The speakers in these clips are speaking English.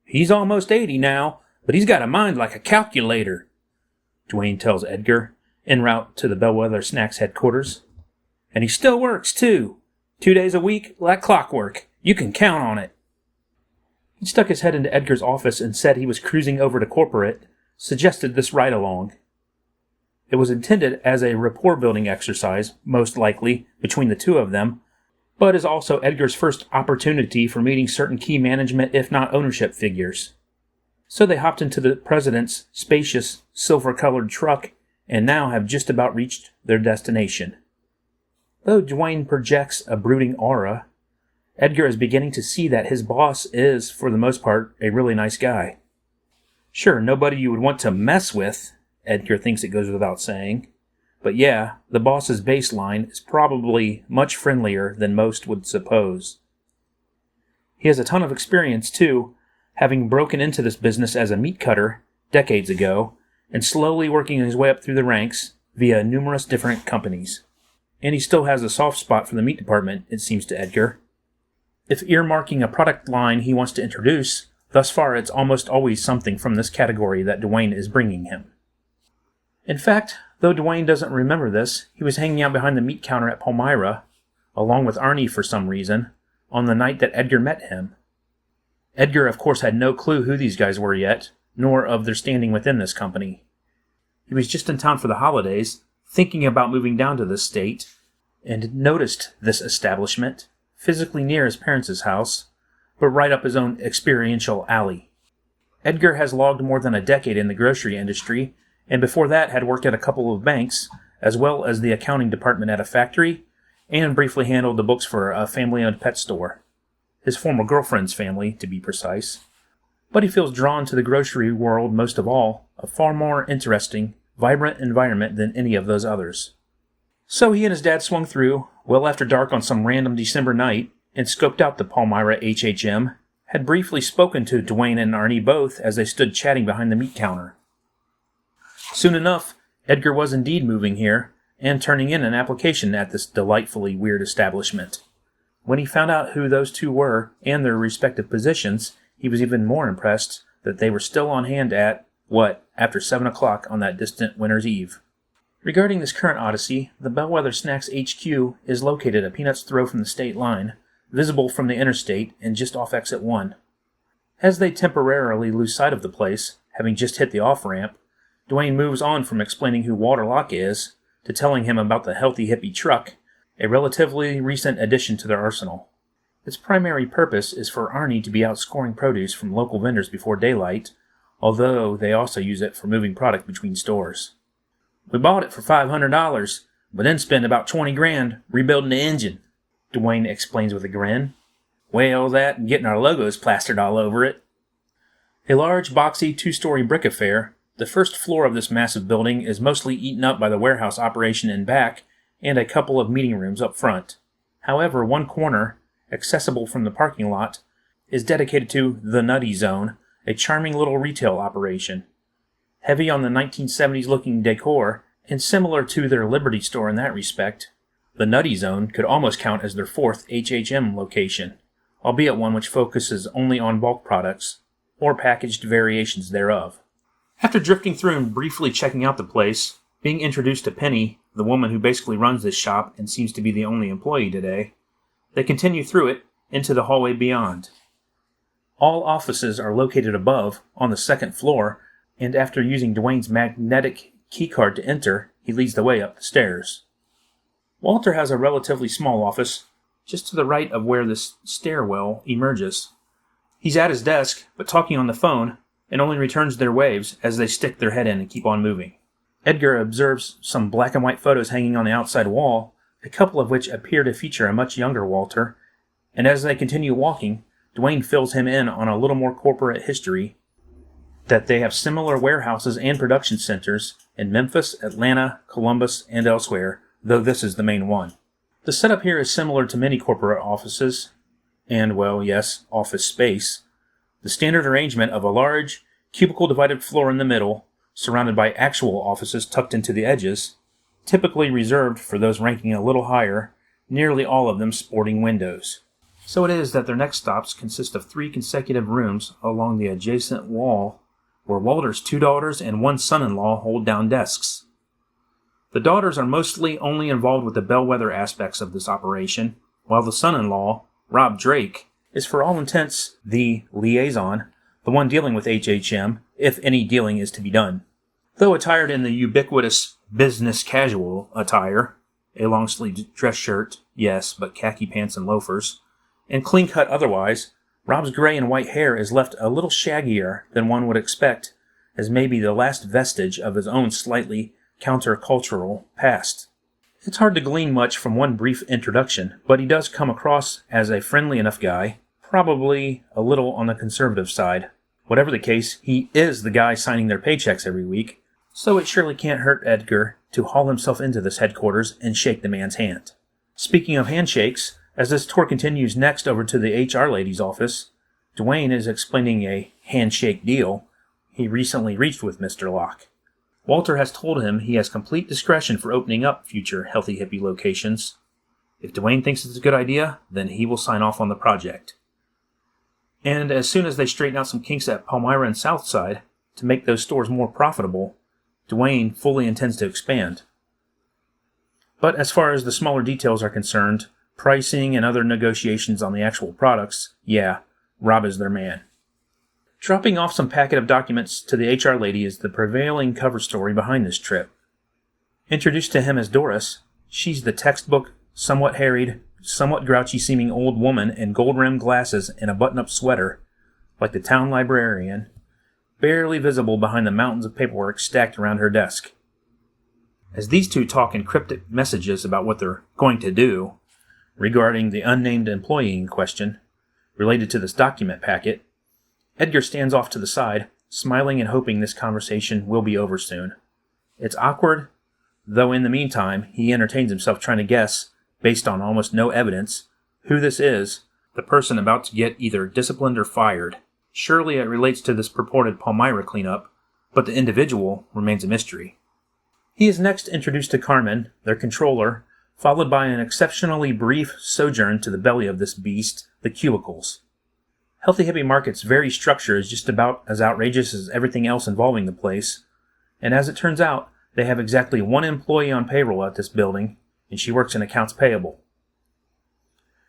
He's almost 80 now, but he's got a mind like a calculator, Dwayne tells Edgar, en route to the Bellwether Snacks headquarters. And he still works, too. 2 days a week, like clockwork. You can count on it. He stuck his head into Edgar's office and said he was cruising over to corporate, suggested this ride-along. It was intended as a rapport-building exercise, most likely, between the two of them, but is also Edgar's first opportunity for meeting certain key management, if not ownership figures. So they hopped into the president's spacious, silver-colored truck and now have just about reached their destination. Though Dwayne projects a brooding aura, Edgar is beginning to see that his boss is, for the most part, a really nice guy. Sure, nobody you would want to mess with, Edgar thinks it goes without saying. But yeah, the boss's baseline is probably much friendlier than most would suppose. He has a ton of experience, too, having broken into this business as a meat cutter decades ago, and slowly working his way up through the ranks via numerous different companies. And he still has a soft spot for the meat department, it seems to Edgar. If earmarking a product line he wants to introduce, thus far it's almost always something from this category that Dwayne is bringing him. In fact, though Dwayne doesn't remember this, he was hanging out behind the meat counter at Palmyra, along with Arnie for some reason, on the night that Edgar met him. Edgar, of course, had no clue who these guys were yet, nor of their standing within this company. He was just in town for the holidays, thinking about moving down to this state, and noticed this establishment, physically near his parents' house, but right up his own experiential alley. Edgar has logged more than a decade in the grocery industry, and before that had worked at a couple of banks, as well as the accounting department at a factory, and briefly handled the books for a family-owned pet store. His former girlfriend's family, to be precise. But he feels drawn to the grocery world most of all, a far more interesting, vibrant environment than any of those others. So he and his dad swung through, well after dark on some random December night, and scoped out the Palmyra HHM, had briefly spoken to Dwayne and Arnie both as they stood chatting behind the meat counter. Soon enough, Edgar was indeed moving here, and turning in an application at this delightfully weird establishment. When he found out who those two were, and their respective positions, he was even more impressed that they were still on hand at, after 7 o'clock on that distant winter's eve. Regarding this current odyssey, the Bellwether Snacks HQ is located a peanut's throw from the state line, visible from the interstate and just off exit 1. As they temporarily lose sight of the place, having just hit the off-ramp, Dwayne moves on from explaining who Walter Locke is to telling him about the healthy hippie truck, a relatively recent addition to their arsenal. Its primary purpose is for Arnie to be out scoring produce from local vendors before daylight, although they also use it for moving product between stores. We bought it for $500, but then spent about $20,000 rebuilding the engine, Dwayne explains with a grin. Well, that and getting our logos plastered all over it. A large, boxy, 2-story brick affair, the first floor of this massive building is mostly eaten up by the warehouse operation in back and a couple of meeting rooms up front. However, one corner, accessible from the parking lot, is dedicated to the Nutty Zone, a charming little retail operation. Heavy on the 1970s-looking decor, and similar to their Liberty store in that respect, the Nutty Zone could almost count as their 4th HHM location, albeit one which focuses only on bulk products, or packaged variations thereof. After drifting through and briefly checking out the place, being introduced to Penny, the woman who basically runs this shop and seems to be the only employee today, they continue through it into the hallway beyond. All offices are located above, on the 2nd floor, and after using Dwayne's magnetic keycard to enter, he leads the way up the stairs. Walter has a relatively small office, just to the right of where this stairwell emerges. He's at his desk, but talking on the phone, and only returns their waves as they stick their head in and keep on moving. Edgar observes some black and white photos hanging on the outside wall, a couple of which appear to feature a much younger Walter, and as they continue walking, Dwayne fills him in on a little more corporate history, that they have similar warehouses and production centers in Memphis, Atlanta, Columbus, and elsewhere, though this is the main one. The setup here is similar to many corporate offices, and, well, yes, office space. The standard arrangement of a large, cubicle-divided floor in the middle, surrounded by actual offices tucked into the edges, typically reserved for those ranking a little higher, nearly all of them sporting windows. So it is that their next stops consist of 3 consecutive rooms along the adjacent wall where Walter's 2 daughters and 1 son-in-law hold down desks. The daughters are mostly only involved with the bellwether aspects of this operation, while the son-in-law, Rob Drake, is for all intents the liaison, the one dealing with HHM, if any dealing is to be done. Though attired in the ubiquitous business casual attire, a long-sleeved dress shirt, yes, but khaki pants and loafers, and clean-cut otherwise, Rob's gray and white hair is left a little shaggier than one would expect, as maybe the last vestige of his own slightly countercultural past. It's hard to glean much from one brief introduction, but he does come across as a friendly enough guy, probably a little on the conservative side. Whatever the case, he is the guy signing their paychecks every week, so it surely can't hurt Edgar to haul himself into this headquarters and shake the man's hand. Speaking of handshakes, as this tour continues next over to the HR lady's office, Dwayne is explaining a handshake deal he recently reached with Mr. Locke. Walter has told him he has complete discretion for opening up future Healthy Hippie locations. If Dwayne thinks it's a good idea, then he will sign off on the project. And as soon as they straighten out some kinks at Palmyra and Southside to make those stores more profitable, Dwayne fully intends to expand. But as far as the smaller details are concerned, pricing and other negotiations on the actual products, yeah, Rob is their man. Dropping off some packet of documents to the HR lady is the prevailing cover story behind this trip. Introduced to him as Doris, she's the textbook, somewhat harried, somewhat grouchy-seeming old woman in gold-rimmed glasses and a button-up sweater, like the town librarian, barely visible behind the mountains of paperwork stacked around her desk. As these two talk in cryptic messages about what they're going to do regarding the unnamed employee in question, related to this document packet, Edgar stands off to the side, smiling and hoping this conversation will be over soon. It's awkward, though in the meantime he entertains himself trying to guess, based on almost no evidence, who this is, the person about to get either disciplined or fired. Surely it relates to this purported Palmyra cleanup, but the individual remains a mystery. He is next introduced to Carmen, their controller, followed by an exceptionally brief sojourn to the belly of this beast, the cubicles. Healthy Hippie Market's very structure is just about as outrageous as everything else involving the place, and as it turns out, they have exactly 1 employee on payroll at this building, and she works in accounts payable.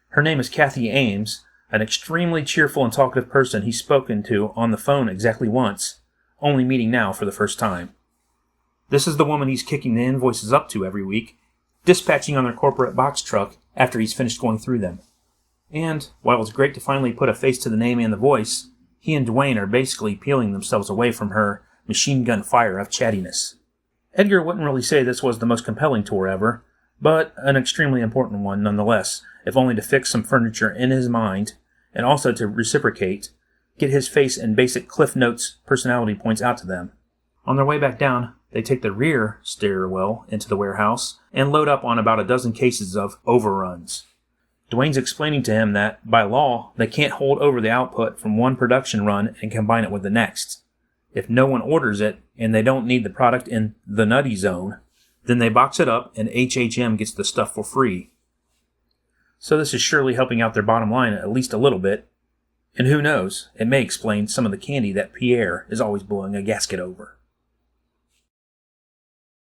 Her name is Kathy Ames, an extremely cheerful and talkative person he's spoken to on the phone exactly once, only meeting now for the first time. This is the woman he's kicking the invoices up to every week, dispatching on their corporate box truck after he's finished going through them. And, while it's great to finally put a face to the name and the voice, he and Dwayne are basically peeling themselves away from her machine gun fire of chattiness. Edgar wouldn't really say this was the most compelling tour ever, but an extremely important one nonetheless, if only to fix some furniture in his mind, and also to reciprocate, get his face and basic Cliff Notes personality points out to them. On their way back down, they take the rear stairwell into the warehouse and load up on about a dozen cases of overruns. Dwayne's explaining to him that, by law, they can't hold over the output from one production run and combine it with the next. If no one orders it, and they don't need the product in the nutty zone, then they box it up and HHM gets the stuff for free. So this is surely helping out their bottom line at least a little bit. And who knows, it may explain some of the candy that Pierre is always blowing a gasket over.